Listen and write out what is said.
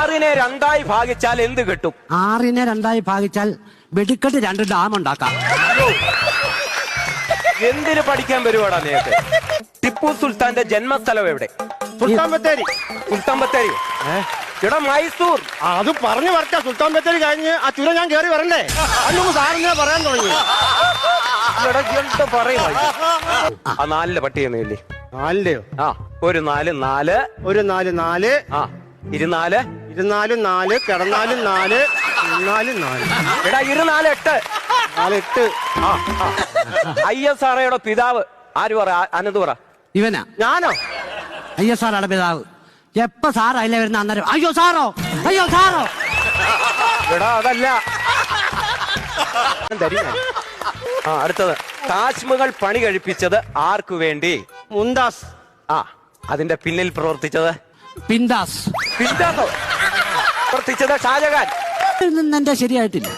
6നെ 2 ഭാഗിച്ചാൽ എന്ത് കിട്ടും? 6നെ 2 ഭാഗിച്ചാൽ വെടിക്കെട്ട് 2 ഡാം ഉണ്ടാക്കാം. എന്തിന് പഠിക്കാൻ വരുവാടാ നേരത്തെ? ടിപ്പു സുൽത്താന്റെ ജന്മസ്ഥലം എവിടെ? സുൽത്താൻ ബത്തേരി. സുൽത്താൻ ബത്തേരി? എടാ മൈസൂർ. അത് പറഞ്ഞു വരട്ടെ. സുൽത്താൻ ബത്തേരി കഴിഞ്ഞ് ആ ചുരം ഞാൻ കയറി വരണ്ടേ? അന്നൊന്ന് സാറിനെ പറയാൻ തുടങ്ങി. എന്താ പറയുക? ആ 4ലെ പട്ടിയെന്നില്ലേ? 4ലെയോ? ആ ഒരു 4 4 ഒരു 4 4 ആ 24 24 4 കിടന്നാലും 4 4 4. എടാ 24 8 4 8. ISROയുടെ പിതാവ് ആര്? പറ അനന്ത് പറ. ഇവനാ? ഞാനോ? ISROയുടെ പിതാവ്. എപ്പ സാർ അതിലെ വരുന്ന അന്നേരം അയ്യോ സാറോ അയ്യോ സാറോ. എടാ അതല്ല. അടുത്തത് താജ്മഹൽ പണി കഴിപ്പിച്ചത് ആർക്കു വേണ്ടി? മുംതാസ്. ആ അതിന്റെ പിന്നിൽ പ്രവർത്തിച്ചത്? പിന്താസ്. പിന്താസോ? പ്രവർത്തിച്ചത് ഷാജഹാൻ. എന്റെ ശരിയായിട്ടില്ല.